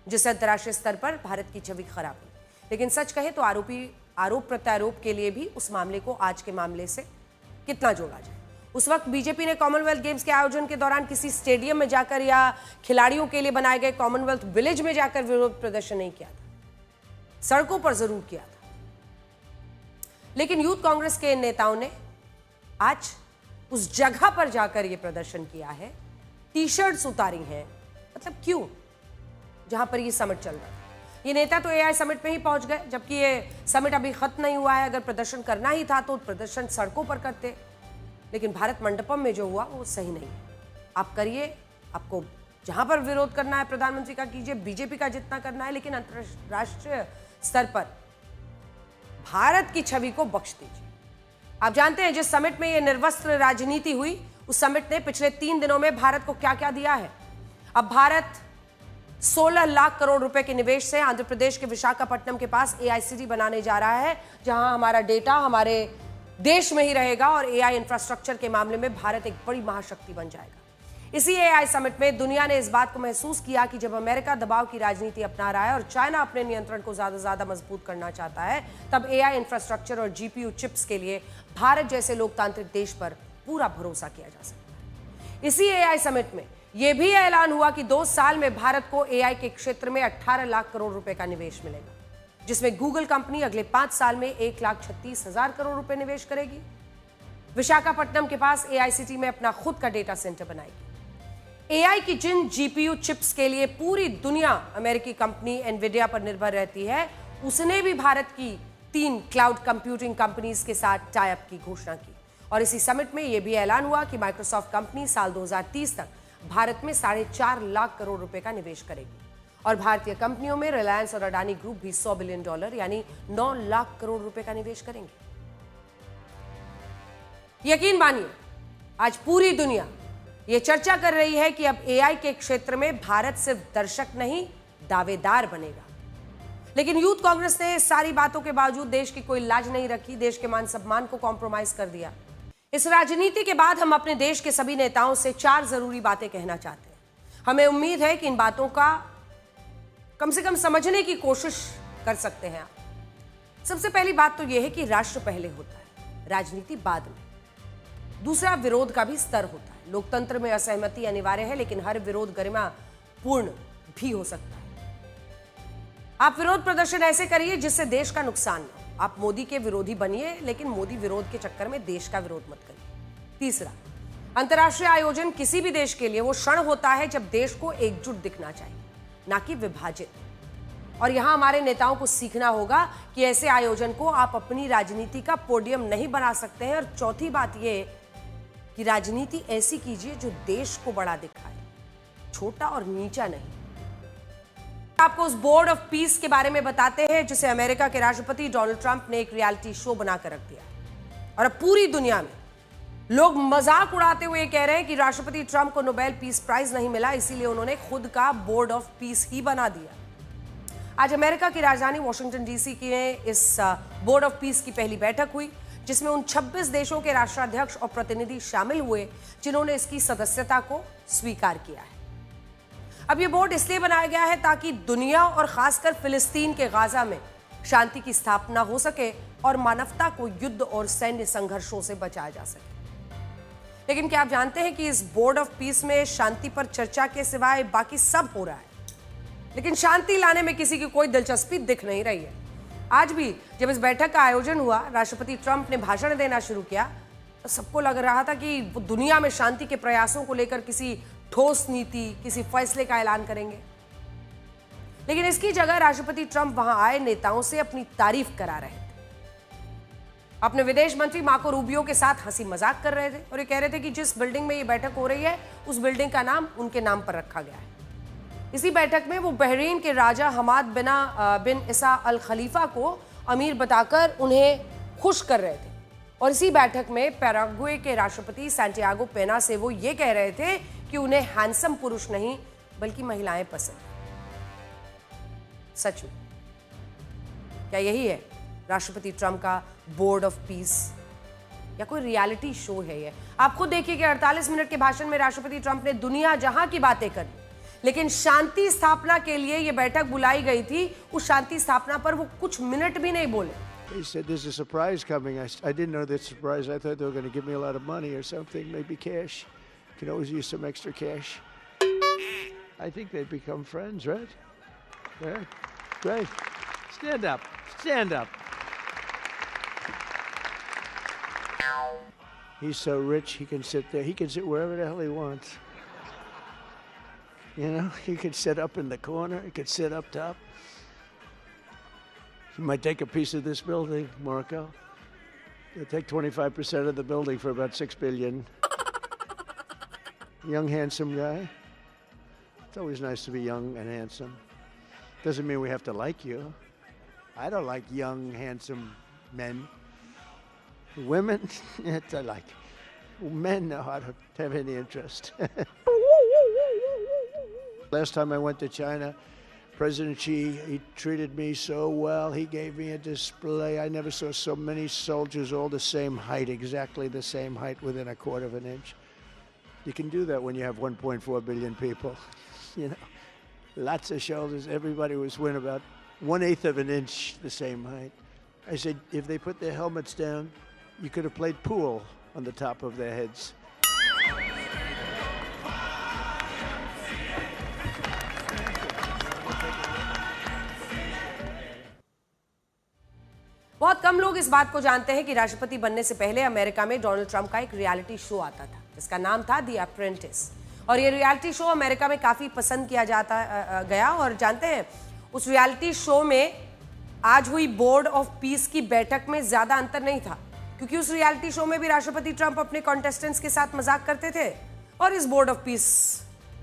जिससे अंतर्राष्ट्रीय स्तर पर भारत की छवि खराब हुई। लेकिन सच कहे तो आरोप प्रत्यारोप के लिए भी उस मामले को आज के मामले से कितना जोड़ा जाए। उस वक्त बीजेपी ने कॉमनवेल्थ गेम्स के आयोजन के दौरान किसी स्टेडियम में जाकर या खिलाड़ियों के लिए बनाए गए कॉमनवेल्थ विलेज में जाकर विरोध प्रदर्शन नहीं किया था, सड़कों पर जरूर किया था। लेकिन यूथ कांग्रेस के नेताओं ने आज उस जगह पर जाकर यह प्रदर्शन किया है, टी शर्ट्स उतारी हैं। मतलब क्यों? जहां पर यह समिट चल रहा था। ये नेता तो एआई समिट में ही पहुंच गए, जबकि ये समिट अभी खत्म नहीं हुआ है। अगर प्रदर्शन करना ही था तो प्रदर्शन सड़कों पर करते, लेकिन भारत मंडपम में जो हुआ वो सही नहीं। आप करिए, आपको जहां पर विरोध करना है प्रधानमंत्री का कीजिए, बीजेपी का जितना करना है, लेकिन अंतरराष्ट्रीय स्तर पर भारत की छवि को बख्श दीजिए। आप जानते हैं जिस समिट में यह निर्वस्त्र राजनीति हुई, उस समिट ने पिछले 3 दिनों में भारत को क्या क्या दिया है। अब भारत 16 लाख करोड़ रुपए के निवेश से आंध्र प्रदेश के विशाखापट्टनम के पास एआई सिटी बनाने जा रहा है, जहां हमारा डेटा हमारे देश में ही रहेगा और एआई इंफ्रास्ट्रक्चर के मामले में भारत एक बड़ी महाशक्ति बन जाएगा। इसी एआई समिट में दुनिया ने इस बात को महसूस किया कि जब अमेरिका दबाव की राजनीति अपना रहा है और चाइना अपने नियंत्रण को ज्यादा मजबूत करना चाहता है, तब एआई इंफ्रास्ट्रक्चर और जीपीयू चिप्स के लिए भारत जैसे लोकतांत्रिक देश पर पूरा भरोसा किया जा सकता है। इसी एआई समिट में यह भी ऐलान हुआ कि 2 साल में भारत को एआई के क्षेत्र में 18 लाख करोड़ रुपए का निवेश मिलेगा, जिसमें गूगल कंपनी अगले 5 साल में 1,36,000 करोड़ रुपए निवेश करेगी। विशाखापट्टनम के पास एआई सिटी में अपना खुद का डेटा सेंटर बनाएगी। एआई की जिन जीपीयू चिप्स के लिए पूरी दुनिया अमेरिकी कंपनी एनविडिया पर निर्भर रहती है, उसने भी भारत की 3 क्लाउड कंप्यूटिंग कंपनीज के साथ टाई अप की घोषणा की। और इसी समिट में यह भी ऐलान हुआ कि माइक्रोसॉफ्ट कंपनी साल 2030 तक भारत में 4.5 लाख करोड़ रुपए का निवेश करेगी। और भारतीय कंपनियों में रिलायंस और अडानी ग्रुप भी $100 बिलियन यानी 9 लाख करोड़ रुपए का निवेश करेंगे। यकीन मानिए, आज पूरी दुनिया यह चर्चा कर रही है कि अब एआई के क्षेत्र में भारत सिर्फ दर्शक नहीं, दावेदार बनेगा। लेकिन यूथ कांग्रेस ने सारी बातों के बावजूद देश की कोई लाज नहीं रखी, देश के मान सम्मान को कॉम्प्रोमाइज कर दिया। इस राजनीति के बाद हम अपने देश के सभी नेताओं से 4 जरूरी बातें कहना चाहते हैं। हमें उम्मीद है कि इन बातों का कम से कम समझने की कोशिश कर सकते हैं आप। सबसे पहली बात तो यह है कि राष्ट्र पहले होता है, राजनीति बाद में। दूसरा, विरोध का भी स्तर होता है। लोकतंत्र में असहमति अनिवार्य है, लेकिन हर विरोध गरिमा पूर्ण भी हो सकता है। आप विरोध प्रदर्शन ऐसे करिए जिससे देश का नुकसान न हो। आप मोदी के विरोधी बनिए, लेकिन मोदी विरोध के चक्कर में देश का विरोध मत करिए। तीसरा, अंतर्राष्ट्रीय आयोजन किसी भी देश के लिए वो क्षण होता है जब देश को एकजुट दिखना चाहिए, ना कि विभाजित। और यहां हमारे नेताओं को सीखना होगा कि ऐसे आयोजन को आप अपनी राजनीति का पोडियम नहीं बना सकते हैं। और चौथी बात यह कि राजनीति ऐसी कीजिए जो देश को बड़ा दिखाए, छोटा और नीचा नहीं। आपको उस बोर्ड ऑफ पीस के बारे में बताते हैं जिसे अमेरिका के राष्ट्रपति डोनाल्ड ट्रंप ने एक रियलिटी शो बनाकर रख दिया और अब पूरी दुनिया में लोग मजाक उड़ाते हुए कह रहे हैं कि राष्ट्रपति ट्रंप को नोबेल पीस प्राइज नहीं मिला, इसीलिए उन्होंने खुद का बोर्ड ऑफ पीस ही बना दिया। आज अमेरिका की राजधानी वॉशिंगटन डीसी की इस बोर्ड ऑफ पीस की पहली बैठक हुई, जिसमें उन 26 देशों के राष्ट्राध्यक्ष और प्रतिनिधि शामिल हुए जिन्होंने इसकी सदस्यता को स्वीकार किया है। अब यह बोर्ड इसलिए बनाया गया है ताकि दुनिया और खासकर फिलिस्तीन के गाजा में शांति की स्थापना हो सके और मानवता को युद्ध और सैन्य संघर्षों से बचाया जा सके। लेकिन क्या आप जानते हैं कि इस बोर्ड ऑफ पीस में शांति पर चर्चा के सिवाय बाकी सब हो रहा है, लेकिन शांति लाने में किसी की कोई दिलचस्पी दिख नहीं रही है। आज भी जब इस बैठक का आयोजन हुआ, राष्ट्रपति ट्रंप ने भाषण देना शुरू किया तो सबको लग रहा था कि वो दुनिया में शांति के प्रयासों को लेकर किसी ठोस नीति, किसी फैसले का ऐलान करेंगे। लेकिन इसकी जगह राष्ट्रपति ट्रंप वहां आए नेताओं से अपनी तारीफ करा रहे थे। अपने विदेश मंत्री मार्को रूबियो के साथ हंसी मजाक कर रहे थे और ये कह रहे थे कि जिस बिल्डिंग में ये बैठक हो रही है उस बिल्डिंग का नाम उनके नाम पर रखा गया है। इसी बैठक में वो बहरीन के राजा हमाद बिन इसा अल खलीफा को अमीर बताकर उन्हें खुश कर रहे थे और इसी बैठक में पैराग्वे के राष्ट्रपति सैंटियागो पेना से वो ये कह रहे थे कि उन्हें हैंडसम पुरुष नहीं बल्कि महिलाएं पसंद। सच में क्या यही है राष्ट्रपति ट्रंप का बोर्ड ऑफ पीस या कोई रियलिटी शो है ये? आप खुद देखिए कि 48 मिनट के भाषण में राष्ट्रपति ट्रंप ने दुनिया जहां की बातें करी, लेकिन शांति स्थापना के लिए ये बैठक बुलाई गई थी, उस शांति स्थापना पर वो कुछ मिनट भी नहीं बोले। He said, "There's a surprise coming." I didn't know that surprise. I thought they were going to give me a lot of money or something, maybe cash. Can always use some extra cash. I think they've become friends, right? Yeah, great. Stand up. Stand up. He's so rich, he can sit there. He can sit wherever the hell he wants. You know, he could sit up in the corner. He could sit up top. He might take a piece of this building, Marco. He'll take 25% of the building for about $6 billion. Young, handsome guy. It's always nice to be young and handsome. Doesn't mean we have to like you. I don't like young, handsome men. Women, I like. Men know how to have any interest. Last time I went to China, President Xi, he treated me so well. He gave me a display. I never saw so many soldiers all the same height, exactly the same height within a quarter of an inch. You can do that when you have 1.4 billion people. You know, lots of shoulders. Everybody was within about 1/8 of an inch the same height. I said, if they put their helmets down, you could have played pool on the top of their heads. बहुत कम लोग इस बात को जानते हैं कि राष्ट्रपति बनने से पहले अमेरिका में डोनाल्ड ट्रंप का एक रियलिटी शो आता था जिसका नाम था द अप्रेंटिस, और ये रियलिटी शो अमेरिका में काफी पसंद किया जाता गया। और जानते हैं उस रियलिटी शो में आज हुई बोर्ड ऑफ पीस की बैठक में ज्यादा अंतर नहीं था, क्योंकि उस रियलिटी शो में भी राष्ट्रपति ट्रंप अपने कॉन्टेस्टेंट्स के साथ मजाक करते थे और इस बोर्ड ऑफ पीस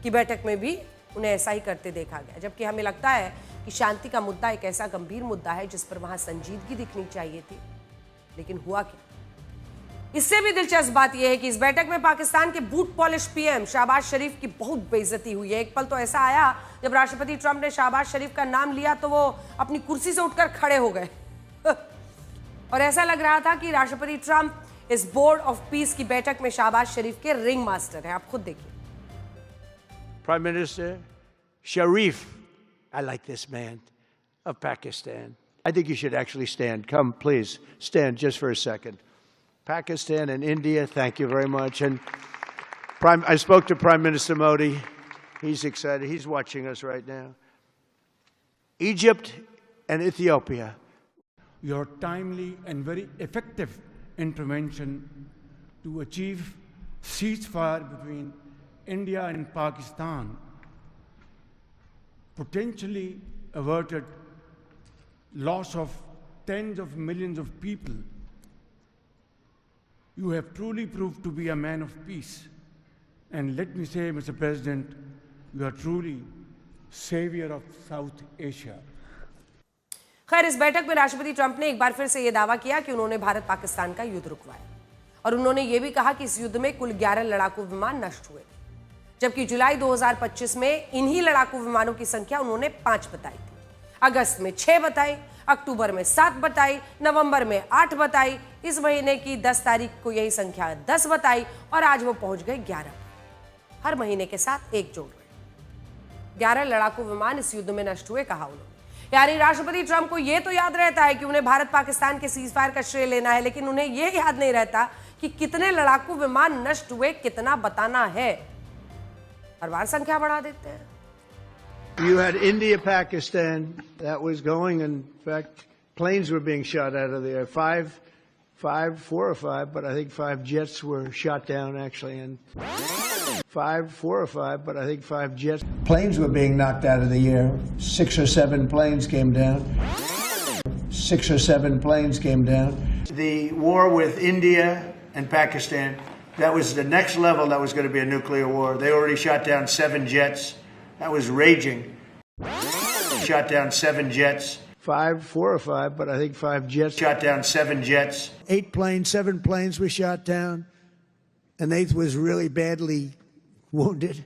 की बैठक में भी उन्हें ऐसा ही करते देखा गया। जबकि हमें लगता है कि शांति का मुद्दा एक ऐसा गंभीर मुद्दा है जिस पर वहां संजीदगी दिखनी चाहिए थी, लेकिन हुआ क्या? इससे भी दिलचस्प बात यह है कि इस बैठक में पाकिस्तान के बूट पॉलिश पीएम शहबाज शरीफ की बहुत बेइज्जती हुई है। एक पल तो ऐसा आया जब राष्ट्रपति ट्रंप ने शहबाज शरीफ का नाम लिया तो वो अपनी कुर्सी से उठकर खड़े हो गए और ऐसा लग रहा था कि राष्ट्रपति ट्रंप इस बोर्ड ऑफ पीस की बैठक में शहबाज शरीफ के रिंग मास्टर हैं। आप खुद देखिए। Prime Minister Sharif, I like this man, of Pakistan. I think you should actually stand. Come, please, stand just for a second. Pakistan and India, thank you very much. And I spoke to Prime Minister Modi. He's excited. He's watching us right now. Egypt and Ethiopia. Your timely and very effective intervention to achieve ceasefire between India and Pakistan potentially averted loss of tens of millions of people. You have truly proved to be a man of peace. And let me say, Mr. President, you are truly savior of South Asia. खैर, इस बैठक में राष्ट्रपति Trump ने एक बार फिर से यह दावा किया कि उन्होंने भारत पाकिस्तान का युद्ध रुकवाया और उन्होंने यह भी कहा कि इस युद्ध में कुल 11 लड़ाकू विमान नष्ट हुए, जबकि जुलाई 2025 में इन्हीं लड़ाकू विमानों की संख्या उन्होंने 5 बताई थी। अगस्त में 6 बताई, अक्टूबर में 7 बताई, नवंबर में 8 बताई, इस महीने की 10 तारीख को यही संख्या 10 बताई और आज वो पहुंच गए 11। हर महीने के साथ एक जोड़ गए। 11 लड़ाकू विमान इस युद्ध में नष्ट हुए, कहा उन्होंने। यानी राष्ट्रपति ट्रंप को यह तो याद रहता है कि उन्हें भारत पाकिस्तान के सीजफायर का श्रेय लेना है, लेकिन उन्हें यह याद नहीं रहता कि कितने लड़ाकू विमान नष्ट हुए, कितना बताना है। हर बार संख्या बढ़ा देते हैं। You had India, Pakistan, that was going. In fact, planes were being shot out of the air. 4 or 5, but I think 5 jets were shot down actually. And 4 or 5, but I think 5 jets. Planes were being knocked out of the air. 6 or 7 planes came down. 6 or 7 planes came down. The war with India and Pakistan, that was the next level. That was going to be a nuclear war. They already shot down 7 jets. That was raging. Shot down 7 jets. 4 or 5, but I think 5 jets. Shot down 7 jets. 8 planes, 7 planes were shot down. An 8th was really badly wounded.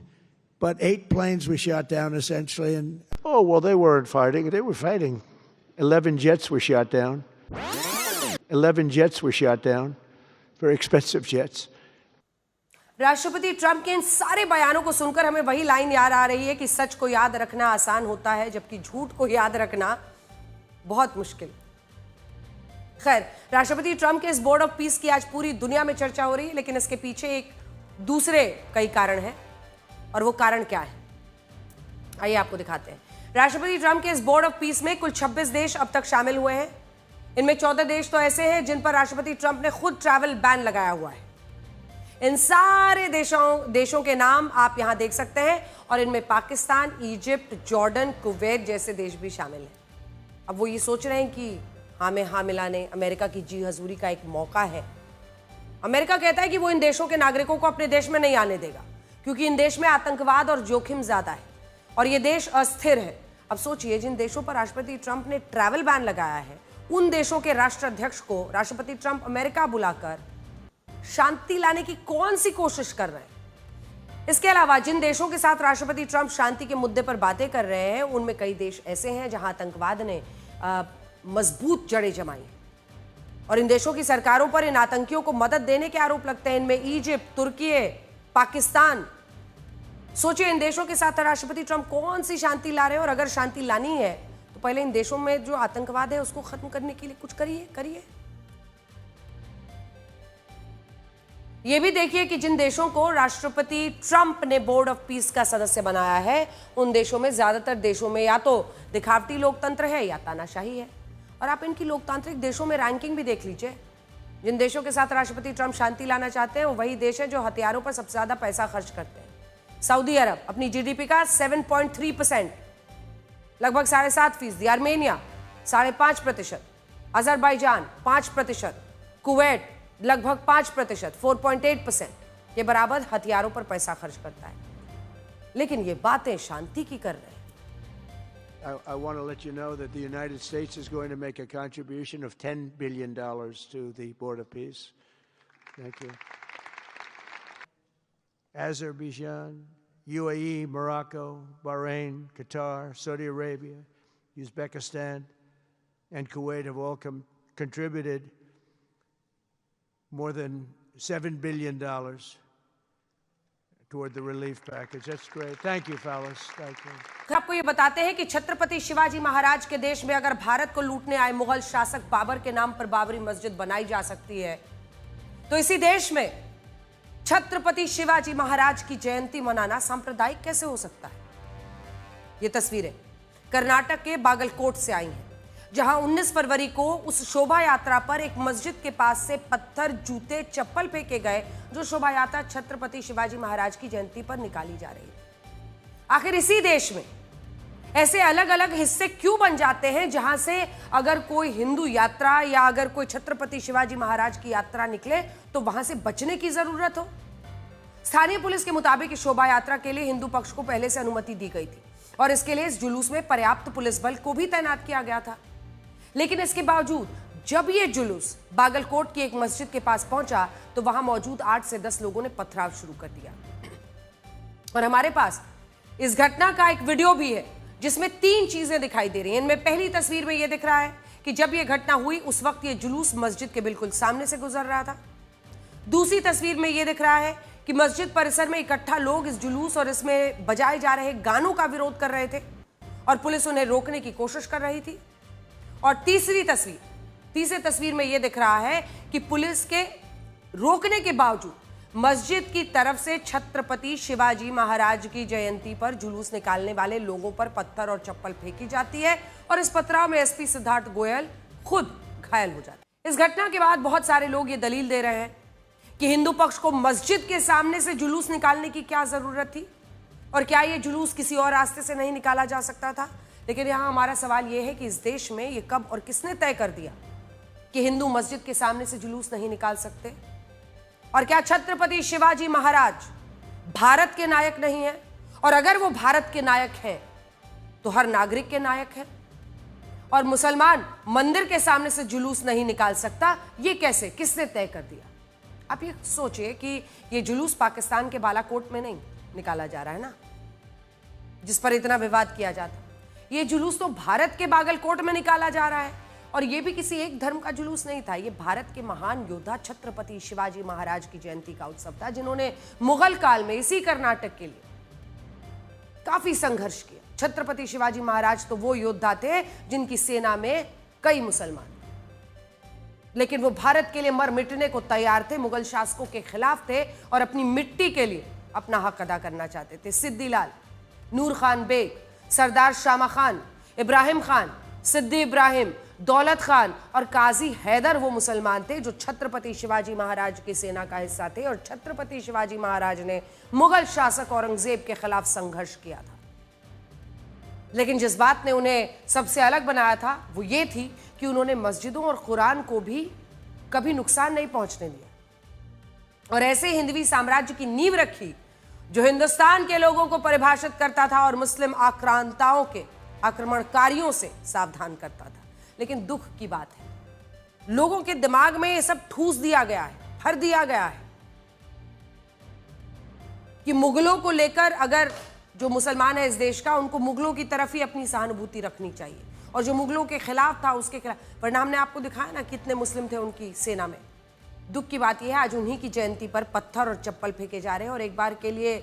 But 8 planes were shot down essentially. And oh, well, they weren't fighting. They were fighting. 11 jets were shot down. 11 jets were shot down. Very expensive jets. राष्ट्रपति Trump के इन सारे बयानों को सुनकर हमें वही line याद आ रही है कि सच को याद रखना आसान होता है, जबकि झूठ को याद रखना बहुत मुश्किल। खैर, राष्ट्रपति ट्रंप के इस बोर्ड ऑफ पीस की आज पूरी दुनिया में चर्चा हो रही है, लेकिन इसके पीछे एक दूसरे कई कारण हैं। और वो कारण क्या है, आइए आपको दिखाते हैं। राष्ट्रपति ट्रंप के इस बोर्ड ऑफ पीस में कुल 26 देश अब तक शामिल हुए हैं। इनमें 14 देश तो ऐसे हैं जिन पर राष्ट्रपति ट्रंप ने खुद ट्रैवल बैन लगाया हुआ है। इन सारे देशों के नाम आप यहां देख सकते हैं और इनमें पाकिस्तान, इजिप्ट, जॉर्डन, कुवैत जैसे देश भी शामिल हैं। अब वो ये सोच रहे हैं कि हाँ में हाँ मिलाने अमेरिका की जी हजूरी का एक मौका है। अमेरिका कहता है कि वो इन देशों के नागरिकों को अपने देश में नहीं आने देगा, क्योंकि इन देश में आतंकवाद और जोखिम ज्यादा है और ये देश अस्थिर है। अब सोचिए, जिन देशों पर राष्ट्रपति ट्रंप ने ट्रैवल बैन लगाया है, उन देशों के राष्ट्राध्यक्ष को राष्ट्रपति ट्रंप अमेरिका बुलाकर शांति लाने की कौन सी कोशिश कर रहे हैं। इसके अलावा जिन देशों के साथ राष्ट्रपति ट्रंप शांति के मुद्दे पर बातें कर रहे हैं, उनमें कई देश ऐसे हैं जहां आतंकवाद ने मजबूत जड़ें जमाई हैं और इन देशों की सरकारों पर इन आतंकियों को मदद देने के आरोप लगते हैं। इनमें इजिप्ट, तुर्की, पाकिस्तान। सोचिए, इन देशों के साथ राष्ट्रपति ट्रंप कौन सी शांति ला रहे हैं, और अगर शांति लानी है तो पहले इन देशों में जो आतंकवाद है उसको खत्म करने के लिए कुछ करिए। यह भी देखिए कि जिन देशों को राष्ट्रपति ट्रंप ने बोर्ड ऑफ पीस का सदस्य बनाया है, उन देशों में ज्यादातर देशों में या तो दिखावटी लोकतंत्र है या तानाशाही है। और आप इनकी लोकतांत्रिक देशों में रैंकिंग भी देख लीजिए। जिन देशों के साथ राष्ट्रपति ट्रंप शांति लाना चाहते हैं, वो वही देश है जो हथियारों पर सबसे ज्यादा पैसा खर्च करते हैं। सऊदी अरब अपनी जीडीपी का 7.3%, लगभग 7.5%। आर्मेनिया 5.5%, अजरबैजान 5%, कुवैत लगभग 5%, 4.8% के बराबर हथियारों पर पैसा खर्च करता है। लेकिन ये बातें शांति की कर रहे हैं। I want to let you know that the United States is going to make a contribution of $10 billion to the Board of Peace. Thank you. Azerbaijan, UAE, Morocco, Bahrain, Qatar, Saudi Arabia, Uzbekistan, and Kuwait have all contributed more than $7 billion toward the relief package. That's great. Thank you, fellas. Thank you. आपको ये बताते हैं कि छत्रपति शिवाजी महाराज के देश में अगर भारत को लूटने आए मुगल शासक बाबर के नाम पर बाबरी मस्जिद बनाई जा सकती है, तो इसी देश में छत्रपति शिवाजी महाराज की जयंती मनाना सांप्रदायिक कैसे हो सकता है। ये तस्वीरें कर्नाटक के बागलकोट से आई हैं, जहां 19 फरवरी को उस शोभा यात्रा पर एक मस्जिद के पास से पत्थर, जूते, चप्पल फेंके गए, जो शोभा यात्रा छत्रपति शिवाजी महाराज की जयंती पर निकाली जा रही है। आखिर इसी देश में ऐसे अलग अलग हिस्से क्यों बन जाते हैं, जहां से अगर कोई हिंदू यात्रा या अगर कोई छत्रपति शिवाजी महाराज की यात्रा निकले तो वहां से बचने की जरूरत हो। स्थानीय पुलिस के मुताबिक इस शोभा यात्रा के लिए हिंदू पक्ष को पहले से अनुमति दी गई थी और इसके लिए इस जुलूस में पर्याप्त पुलिस बल को भी तैनात किया गया था। लेकिन इसके बावजूद जब ये जुलूस बागलकोट की एक मस्जिद के पास पहुंचा तो वहां मौजूद 8 से 10 लोगों ने पथराव शुरू कर दिया। और हमारे पास इस घटना का एक वीडियो भी है जिसमें 3 चीजें दिखाई दे रही हैं। इनमें पहली तस्वीर में यह दिख रहा है कि जब यह घटना हुई उस वक्त यह जुलूस मस्जिद के बिल्कुल सामने से गुजर रहा था। दूसरी तस्वीर में यह दिख रहा है कि मस्जिद परिसर में इकट्ठा लोग इस जुलूस और इसमें बजाए जा रहे गानों का विरोध कर रहे थे और पुलिस उन्हें रोकने की कोशिश कर रही थी। और तीसरी तस्वीर में यह दिख रहा है कि पुलिस के रोकने के बावजूद मस्जिद की तरफ से छत्रपति शिवाजी महाराज की जयंती पर जुलूस निकालने वाले लोगों पर पत्थर और चप्पल फेंकी जाती है और इस पथराव में एसपी सिद्धार्थ गोयल खुद घायल हो जाते हैं। इस घटना के बाद बहुत सारे लोग ये दलील दे रहे हैं कि हिंदू पक्ष को मस्जिद के सामने से जुलूस निकालने की क्या जरूरत थी और क्या ये जुलूस किसी और रास्ते से नहीं निकाला जा सकता था। लेकिन यहां हमारा सवाल यह है कि इस देश में ये कब और किसने तय कर दिया कि हिंदू मस्जिद के सामने से जुलूस नहीं निकाल सकते। और क्या छत्रपति शिवाजी महाराज भारत के नायक नहीं है? और अगर वो भारत के नायक हैं तो हर नागरिक के नायक हैं और मुसलमान मंदिर के सामने से जुलूस नहीं निकाल सकता, ये कैसे, किसने तय कर दिया? आप ये सोचिए कि ये जुलूस पाकिस्तान के बालाकोट में नहीं निकाला जा रहा है ना, जिस पर इतना विवाद किया जाता। ये जुलूस तो भारत के बागलकोट में निकाला जा रहा है और ये भी किसी एक धर्म का जुलूस नहीं था। ये भारत के महान योद्धा छत्रपति शिवाजी महाराज की जयंती का उत्सव था, जिन्होंने मुगल काल में इसी कर्नाटक के लिए काफी संघर्ष किया। छत्रपति शिवाजी महाराज तो वो योद्धा थे जिनकी सेना में कई मुसलमान, लेकिन वो भारत के लिए मर मिटने को तैयार थे, मुगल शासकों के खिलाफ थे और अपनी मिट्टी के लिए अपना हक अदा करना चाहते थे। सिद्दीलाल, नूर खान बेग, सरदार शामा खान, इब्राहिम खान, सिद्दी इब्राहिम, दौलत खान और काजी हैदर वो मुसलमान थे जो छत्रपति शिवाजी महाराज की सेना का हिस्सा थे और छत्रपति शिवाजी महाराज ने मुगल शासक औरंगजेब के खिलाफ संघर्ष किया था। लेकिन जिस बात ने उन्हें सबसे अलग बनाया था वो ये थी कि उन्होंने मस्जिदों और कुरान को भी कभी नुकसान नहीं पहुंचने दिया और ऐसे हिंदवी साम्राज्य की नींव रखी जो हिंदुस्तान के लोगों को परिभाषित करता था और मुस्लिम आक्रांताओं के आक्रमणकारियों से सावधान करता था। लेकिन दुख की बात है, लोगों के दिमाग में ये सब ठूस दिया गया है, भर दिया गया है कि मुगलों को लेकर अगर जो मुसलमान है इस देश का, उनको मुगलों की तरफ ही अपनी सहानुभूति रखनी चाहिए और जो मुगलों के खिलाफ था उसके खिलाफ। वरना हमने आपको दिखाया ना कितने मुस्लिम थे उनकी सेना में। दुख की बात यह है आज उन्हीं की जयंती पर पत्थर और चप्पल फेंके जा रहे हैं। और एक बार के लिए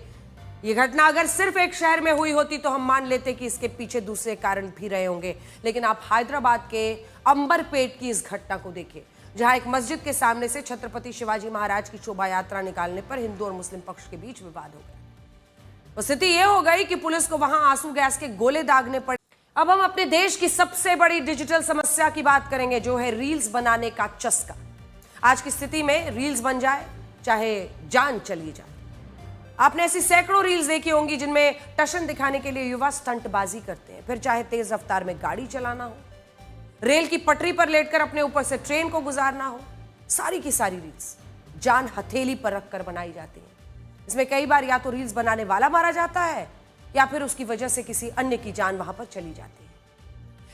ये घटना अगर सिर्फ एक शहर में हुई होती तो हम मान लेते कि इसके पीछे दूसरे कारण भी रहे होंगे। लेकिन आप हैदराबाद के अंबरपेट की इस घटना को देखिए, जहां एक मस्जिद के सामने से छत्रपति शिवाजी महाराज की शोभा यात्रा निकालने पर हिंदू और मुस्लिम पक्ष के बीच विवाद हो गया। स्थिति यह हो गई कि पुलिस को वहां आंसू गैस के गोले दागने पड़े। अब हम अपने देश की सबसे बड़ी डिजिटल समस्या की बात करेंगे, जो है रील्स बनाने का चस्का। आज की स्थिति में रील्स बन जाए चाहे जान चली जाए। आपने ऐसी सैकड़ों रील्स देखी होंगी जिनमें टशन दिखाने के लिए युवा स्टंटबाजी करते हैं, फिर चाहे तेज रफ्तार में गाड़ी चलाना हो, रेल की पटरी पर लेटकर अपने ऊपर से ट्रेन को गुजारना हो, सारी की सारी रील्स जान हथेली पर रखकर बनाई जाती हैं। इसमें कई बार या तो रील्स बनाने वाला मारा जाता है या फिर उसकी वजह से किसी अन्य की जान वहां पर चली जाती है।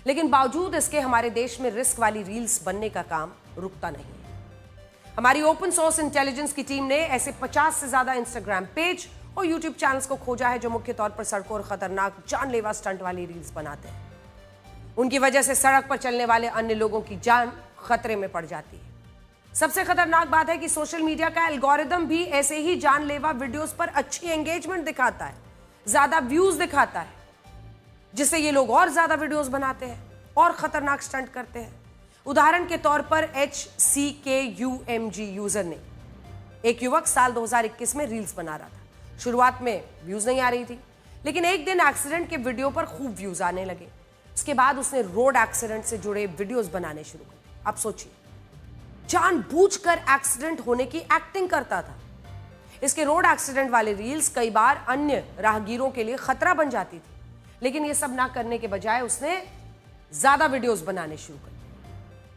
लेकिन बावजूद इसके हमारे देश में रिस्क वाली रील्स बनने का काम रुकता नहीं है। हमारी ओपन सोर्स इंटेलिजेंस की टीम ने ऐसे 50 से ज्यादा इंस्टाग्राम पेज और यूट्यूब चैनल्स को खोजा है जो मुख्य तौर पर सड़कों और खतरनाक जानलेवा स्टंट वाली रील्स बनाते हैं। उनकी वजह से सड़क पर चलने वाले अन्य लोगों की जान खतरे में पड़ जाती है। सबसे खतरनाक बात है कि सोशल मीडिया का एल्गोरिदम भी ऐसे ही जानलेवा वीडियोस पर अच्छी एंगेजमेंट दिखाता है, ज्यादा व्यूज दिखाता है, जिससे ये लोग और ज्यादा वीडियोस बनाते हैं और खतरनाक स्टंट करते हैं। उदाहरण के तौर पर HCKUMG यूजर ने, एक युवक साल 2021 में रील्स बना रहा था। शुरुआत में व्यूज नहीं आ रही थी, लेकिन एक दिन एक्सीडेंट के वीडियो पर खूब व्यूज आने लगे। उसके बाद उसने रोड एक्सीडेंट से जुड़े वीडियोस बनाने शुरू कर। आप सोचिए, जानबूझकर एक्सीडेंट होने की एक्टिंग करता था। इसके रोड एक्सीडेंट वाले रील्स कई बार अन्य राहगीरों के लिए खतरा बन जाती थी, लेकिन ये सब ना करने के बजाय उसने ज्यादा वीडियोस बनाने शुरू कर दिए।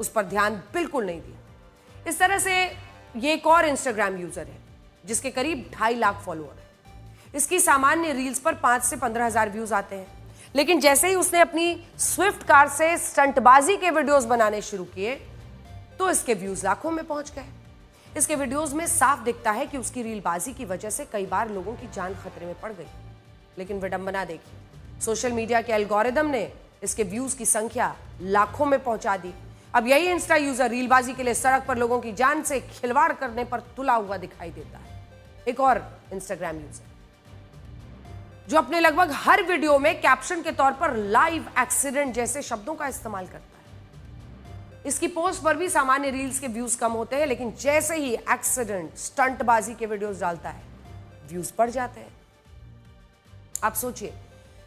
उस पर ध्यान बिल्कुल नहीं दिया। इस तरह से ये एक और इंस्टाग्राम यूजर है जिसके करीब 2.5 लाख फॉलोअर है। इसकी सामान्य रील्स पर 5 से 15 हजार व्यूज आते हैं, लेकिन जैसे ही उसने अपनी स्विफ्ट कार से स्टंटबाजी के वीडियोस बनाने शुरू किए तो इसके व्यूज लाखों में पहुंच गए। इसके वीडियोस में साफ दिखता है कि उसकी रीलबाजी की वजह से कई बार लोगों की जान खतरे में पड़ गई। लेकिन विडंबना देखिए, सोशल मीडिया के एल्गोरिदम ने इसके व्यूज की संख्या लाखों में पहुंचा दी। अब यही इंस्टा यूजर रीलबाजी के लिए सड़क पर लोगों की जान से खिलवाड़ करने पर तुला हुआ दिखाई देता है। एक और इंस्टाग्राम यूजर जो अपने लगभग हर वीडियो में कैप्शन के तौर पर लाइव एक्सीडेंट जैसे शब्दों का इस्तेमाल करता है। इसकी पोस्ट पर भी सामान्य रील्स के व्यूज कम होते हैं, लेकिन जैसे ही एक्सीडेंट स्टंटबाजी के वीडियोस डालता है व्यूज बढ़ जाते हैं। आप सोचिए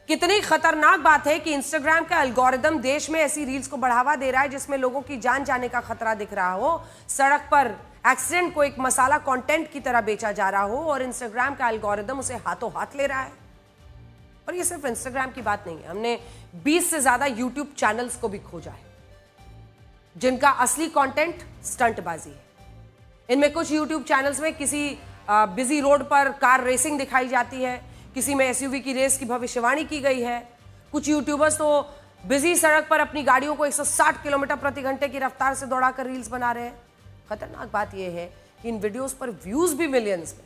कितनी खतरनाक बात है कि इंस्टाग्राम का एल्गोरिदम देश में ऐसी रील्स को बढ़ावा दे रहा है जिसमें लोगों की जान जाने का खतरा दिख रहा हो, सड़क पर एक्सीडेंट को एक मसाला कंटेंट की तरह बेचा जा रहा हो और इंस्टाग्राम का एल्गोरिदम उसे हाथों हाथ ले रहा है। और ये सिर्फ इंस्टाग्राम की बात नहीं है, हमने 20 से ज्यादा यूट्यूब चैनल्स को भी खोजा है जिनका असली कंटेंट स्टंटबाजी है। इनमें कुछ यूट्यूब चैनल्स में किसी बिजी रोड पर कार रेसिंग दिखाई जाती है, किसी में एसयूवी की रेस की भविष्यवाणी की गई है। कुछ यूट्यूबर्स तो बिजी सड़क पर अपनी गाड़ियों को 160 किलोमीटर प्रति घंटे की रफ्तार से दौड़ाकर रील्स बना रहे हैं। खतरनाक बात यह है कि इन वीडियोस पर व्यूज भी मिलियंस में,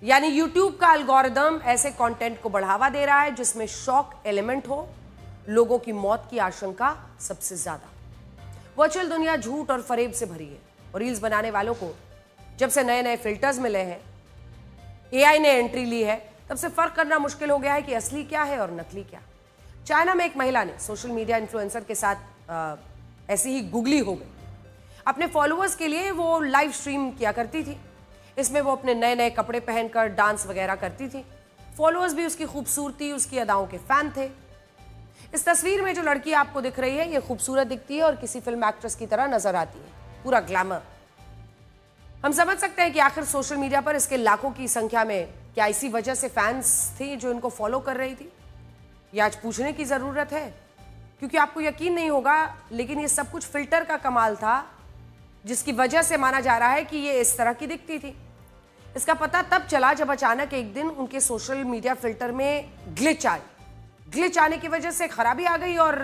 यानी यूट्यूब का एल्गोरिदम ऐसे कंटेंट को बढ़ावा दे रहा है जिसमें शॉक एलिमेंट हो, लोगों की मौत की आशंका सबसे ज्यादा। वर्चुअल दुनिया झूठ और फरेब से भरी है और रील्स बनाने वालों को जब से नए नए फिल्टर्स मिले हैं, एआई ने एंट्री ली है, तब से फर्क करना मुश्किल हो गया है कि असली क्या है और नकली क्या। चाइना में एक महिला ने सोशल मीडिया इन्फ्लुएंसर के साथ ऐसी ही गुगली हो गई। अपने फॉलोअर्स के लिए वो लाइव स्ट्रीम किया करती थी। इसमें वो अपने नए नए कपड़े पहनकर डांस वगैरह करती थी। फॉलोअर्स भी उसकी खूबसूरती, उसकी अदाओं के फैन थे। इस तस्वीर में जो लड़की आपको दिख रही है ये खूबसूरत दिखती है और किसी फिल्म एक्ट्रेस की तरह नजर आती है, पूरा ग्लैमर। हम समझ सकते हैं कि आखिर सोशल मीडिया पर इसके लाखों की संख्या में क्या इसी वजह से फैंस थे जो इनको फॉलो कर रही थी। ये आज पूछने की जरूरत है, क्योंकि आपको यकीन नहीं होगा लेकिन ये सब कुछ फिल्टर का कमाल था जिसकी वजह से माना जा रहा है कि ये इस तरह की दिखती थी। इसका पता तब चला जब अचानक एक दिन उनके सोशल मीडिया फिल्टर में ग्लिच आई। ग्लिच आने की वजह से खराबी आ गई और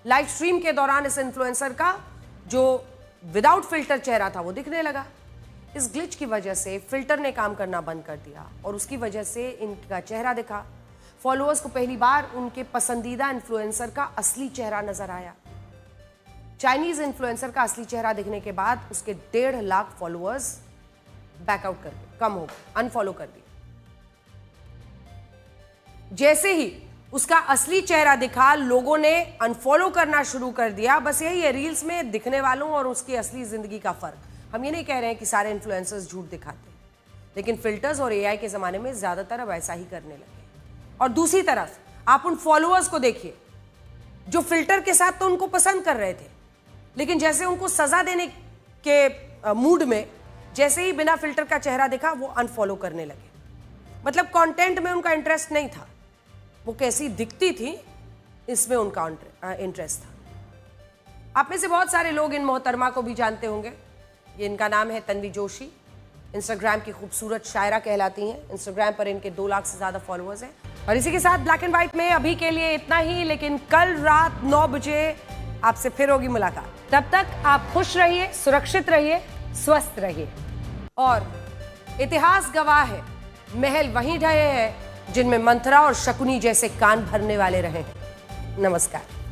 लाइव स्ट्रीम के दौरान इस इन्फ्लुएंसर का जो विदाउट फिल्टर चेहरा था वो दिखने लगा। इस ग्लिच की वजह से फिल्टर ने काम करना बंद कर दिया और उसकी वजह से इनका चेहरा दिखा। फॉलोअर्स को पहली बार उनके पसंदीदा इन्फ्लुएंसर का असली चेहरा नजर आया। चाइनीज इन्फ्लुएंसर का असली चेहरा दिखने के बाद उसके 1.5 लाख फॉलोअर्स बैकआउट कर गए, कम हो गए, अनफॉलो कर दिए। जैसे ही उसका असली चेहरा दिखा, लोगों ने अनफॉलो करना शुरू कर दिया। बस यही है रील्स में दिखने वालों और उसकी असली जिंदगी का फर्क। हम ये नहीं कह रहे हैं कि सारे इन्फ्लुएंसर्स झूठ दिखाते हैं, लेकिन फिल्टर्स और एआई के जमाने में ज्यादातर अब ऐसा ही करने लगे। और दूसरी तरफ आप उन फॉलोअर्स को देखिए जो फिल्टर के साथ तो उनको पसंद कर रहे थे, लेकिन जैसे उनको सजा देने के मूड में जैसे ही बिना फिल्टर का चेहरा दिखा वो अनफॉलो करने लगे। मतलब कंटेंट में उनका इंटरेस्ट नहीं था, वो कैसी दिखती थी इसमें उनका इंटरेस्ट था। आप में से बहुत सारे लोग इन मोहतरमा को भी जानते होंगे। ये इनका नाम है तन्वी जोशी। इंस्टाग्राम की खूबसूरत शायरा कहलाती हैं। इंस्टाग्राम पर इनके 2 लाख से ज्यादा फॉलोअर्स हैं। और इसी के साथ ब्लैक एंड व्हाइट में अभी के लिए इतना ही, लेकिन कल रात 9 बजे आपसे फिर होगी मुलाकात। तब तक आप खुश रहिए, सुरक्षित रहिए, स्वस्थ रहिए। और इतिहास गवाह है, महल वहीं ढहे हैं जिनमें मंथरा और शकुनी जैसे कान भरने वाले रहे हैं। नमस्कार।